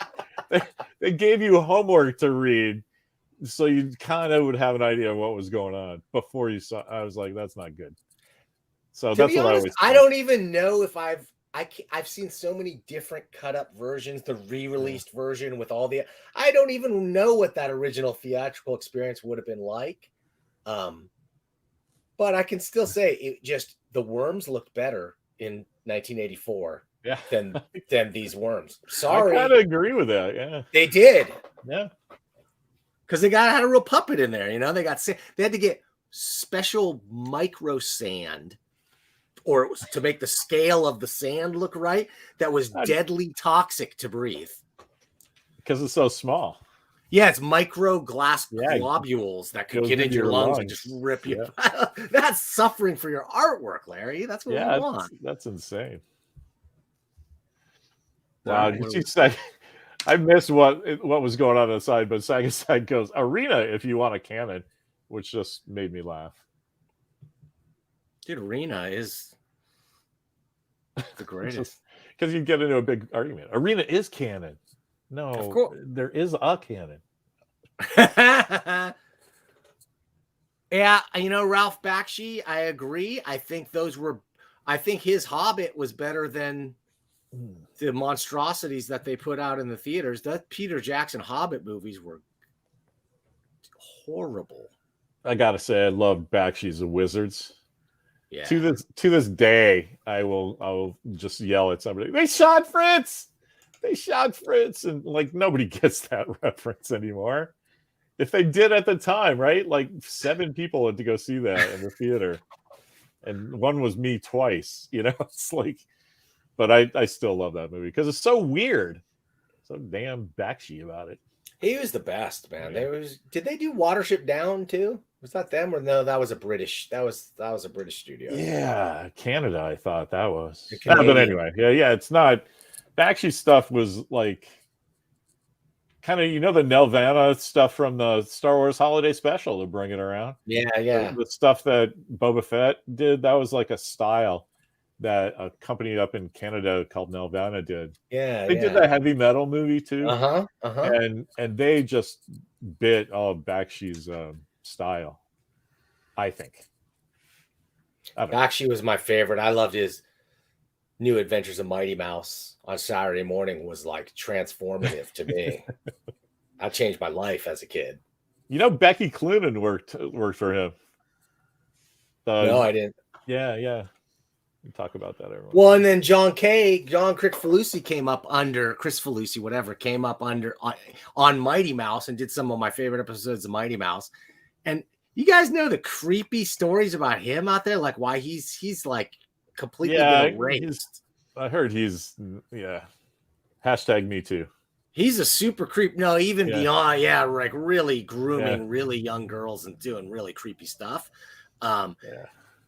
They gave you homework to read, so you kind of would have an idea of what was going on before you saw. I was like, that's not good. So that's what honest, I don't even know if I've seen so many different cut up versions, the re-released version with all the. I don't even know what that original theatrical experience would have been like. But I can still say the worms looked better in 1984 than these worms. Sorry, I kind of agree with that. Yeah, they did. Yeah, because they had a real puppet in there. You know, they had to get special micro sand, or to make the scale of the sand look right. That was deadly toxic to breathe because it's so small. Yeah, it's micro glass globules that could get into your lungs and just rip you. Yeah. That's suffering for your artwork, Larry. That's what we want. That's insane. Wow, did you say? I missed what was going on the side, but Sagaside goes Arena if you want a cannon, which just made me laugh. Dude, Arena is the greatest. Because you get into a big argument. Arena is canon. No, there is a canon. Yeah, Ralph Bakshi, I agree. I think his Hobbit was better than the monstrosities that they put out in the theaters. That Peter Jackson Hobbit movies were horrible. I gotta say, I love Bakshi's The Wizards. Yeah. To this day, I'll just yell at somebody. They shot Fritz. And like nobody gets that reference anymore. If they did at the time, right? Like 7 people had to go see that in the theater, and one was me twice. It's like, but I still love that movie because it's so weird, so damn Bakshi about it. He was the best, man. Yeah. Did they do Watership Down too? Was that them or no? That was a British. That was a British studio. Yeah, Canada. I thought that was. But anyway, yeah. It's not. Bakshi stuff was like kind of the Nelvana stuff from the Star Wars Holiday Special to bring it around. Yeah. The stuff that Boba Fett did, that was like a style that a company up in Canada called Nelvana did. Yeah, they did that heavy metal movie too. And they just bit all Bakshi's style, I think. Bakshi was my favorite. I loved his New Adventures of Mighty Mouse on Saturday morning. Was like transformative to me. That changed my life as a kid. Becky Cloonan worked for him. No, I didn't. Yeah. We talk about that everyone. Well, and then John Crickfalusi came up under on Mighty Mouse and did some of my favorite episodes of Mighty Mouse. And you guys know the creepy stories about him out there, like why he's like completely raped. I heard he's hashtag me too. He's a super creep. No, even beyond, like really grooming really young girls and doing really creepy stuff.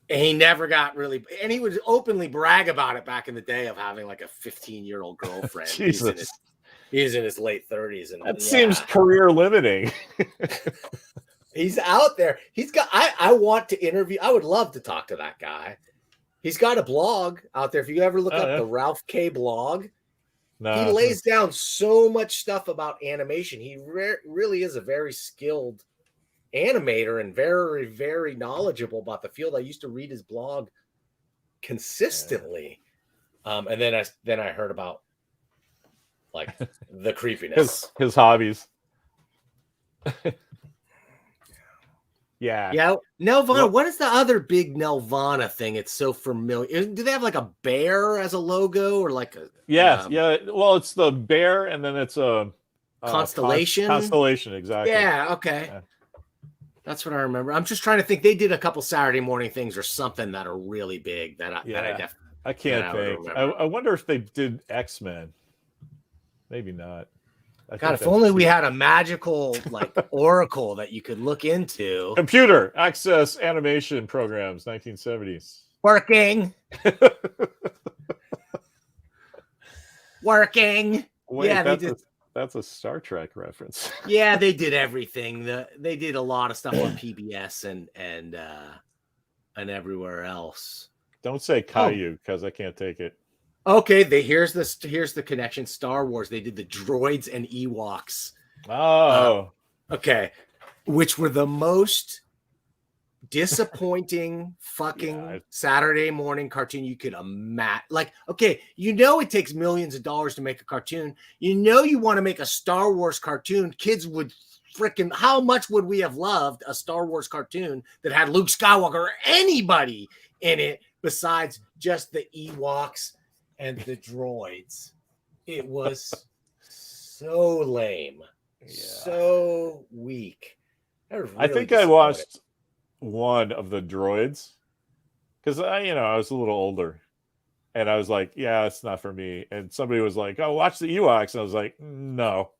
And he never got really, and he would openly brag about it back in the day of having like a 15-year-old girlfriend. He's in his late 30s, and that seems career limiting. He's out there. He's got. I want to interview. I would love to talk to that guy. He's got a blog out there. If you ever look up the Ralph K blog, he lays down so much stuff about animation. He really is a very skilled animator and very, very knowledgeable about the field. I used to read his blog consistently. And then I heard about like the creepiness. His hobbies. Yeah. Nelvana. What is the other big Nelvana thing? It's so familiar. Do they have like a bear as a logo or like a? Yeah. Well, it's the bear, and then it's a constellation. Constellation, exactly. Yeah. Okay. Yeah. That's what I remember. I'm just trying to think. They did a couple Saturday morning things or something that are really big. I can't think. I wonder if they did X-Men. Maybe not. God, if only we had a magical like oracle that you could look into. Computer access animation programs, 1970s. Working. Working. Wait, yeah, that's a Star Trek reference. Yeah, they did everything. They did a lot of stuff on PBS and everywhere else. Don't say Caillou because I can't take it. Okay, here's the connection. Star Wars. They did the droids and Ewoks. Oh, okay, which were the most disappointing fucking Saturday morning cartoon you could imagine. Like, okay, it takes millions of dollars to make a cartoon. You want to make a Star Wars cartoon. Kids would freaking. How much would we have loved a Star Wars cartoon that had Luke Skywalker or anybody in it besides just the Ewoks and the droids? It was so lame, so weak. I think I watched one of the droids because I was a little older, and I was like, "Yeah, it's not for me." And somebody was like, "Oh, watch the Ewoks," and I was like, "No."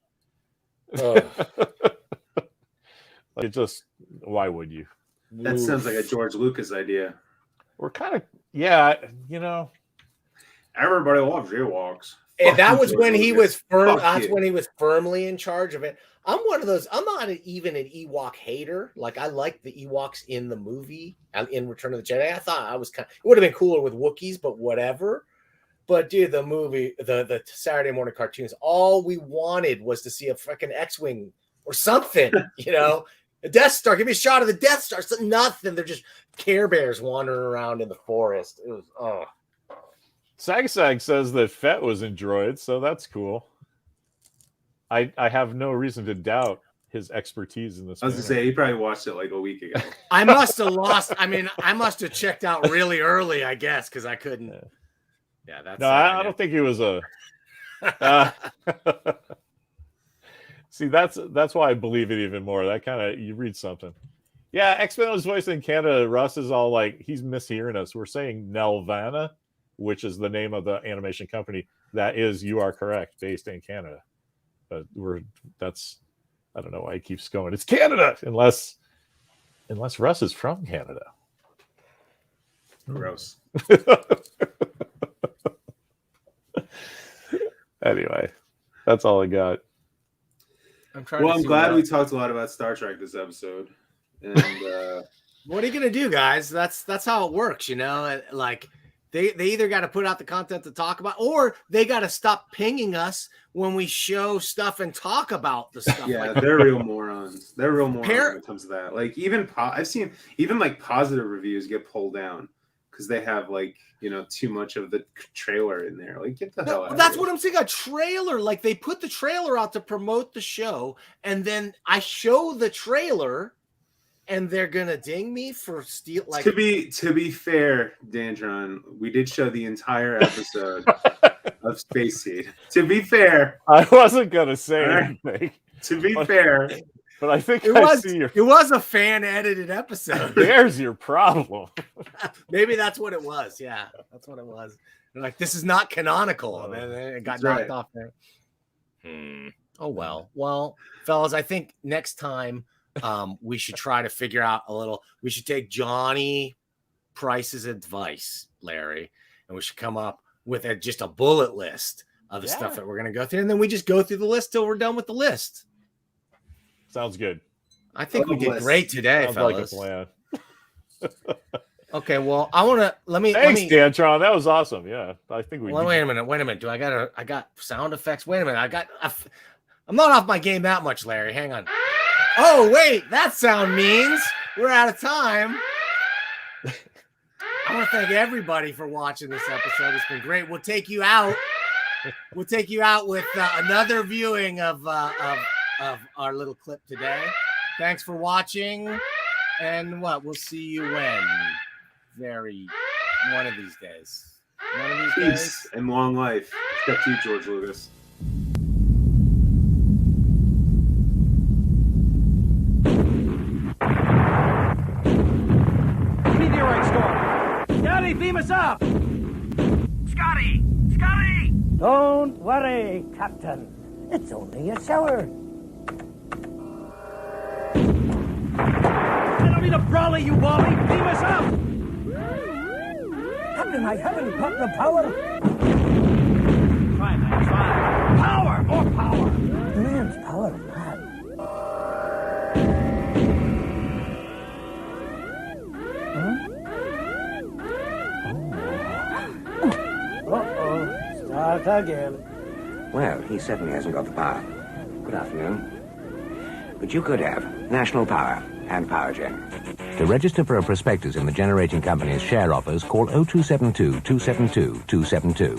Like, why would you? That sounds like a George Lucas idea. We're kind of, Everybody loves Ewoks. And that was when he was firm. That's when he was firmly in charge of it. I'm one of those. I'm not even an Ewok hater. Like, I like the Ewoks in the movie, in Return of the Jedi. I thought it would have been cooler with Wookiees, but whatever. But dude, the movie, the Saturday morning cartoons, all we wanted was to see a freaking X-wing or something. A Death Star. Give me a shot of the Death Star. So nothing. They're just Care Bears wandering around in the forest. It was Sag says that Fett was in Droids, so that's cool. I have no reason to doubt his expertise in this. I was going to say, he probably watched it like a week ago. I must have lost. I mean, I must have checked out really early, I guess, because I couldn't. Yeah, that's. No, I don't think he was a. See, that's why I believe it even more. That kind of, you read something. Yeah, X-Men was voiced in Canada. Russ is all like, he's mishearing us. We're saying Nelvana, which is the name of the animation company. That is, you are correct, based in Canada. But I don't know why he keeps going. It's Canada, unless Russ is from Canada. Gross. Anyway, that's all I got. I'm glad we talked a lot about Star Trek this episode. And what are you gonna do, guys? That's how it works, Like, they either got to put out the content to talk about, or they got to stop pinging us when we show stuff and talk about the stuff. Yeah, they're real morons. They're real morons when it comes to that. Like, even I've seen even like positive reviews get pulled down because they have too much of the trailer in there. Like, get the hell out. That's what I'm saying. A trailer, like, they put the trailer out to promote the show, and then I show the trailer, and they're gonna ding me for steal. Like, to be fair, Dantron, we did show the entire episode of Space Seed. To be fair, I wasn't gonna say anything. To be fair. But I think it was a fan edited episode. There's your problem. Maybe that's what it was. Yeah, that's what it was. They're like, this is not canonical. And then it got knocked off there. Oh, well. Well, fellas, I think next time we should try to figure out we should take Johnny Price's advice, Larry, and we should come up with just a bullet list of the stuff that we're going to go through. And then we just go through the list till we're done with the list. Sounds good. I think we did great today, Sounds fellas. Like a plan. Okay, well, I want to Thanks, Dantron. That was awesome. Yeah, I think we. Well, wait a minute. Do I got sound effects? Wait a minute. I'm not off my game that much, Larry. Hang on. Oh, wait, that sound means we're out of time. I want to thank everybody for watching this episode. It's been great. We'll take you out. We'll take you out with another viewing of our little clip today. Thanks for watching. And we'll see you when? One of these days. One of these days. Peace and long life. It's up to you, George Lucas. Meteorite storm. Scotty, beam us up. Scotty! Scotty! Don't worry, Captain. It's only a shower. I don't need a brolly, you wally. Beam us up. Captain, I haven't got the power. Try, man, try. Power! More power! Man's power, man. Uh-oh. Start again. Well, he certainly hasn't got the power. Good afternoon. But you could have national power and power gen. To register for a prospectus in the generating company's share offers, call 0272 272 272.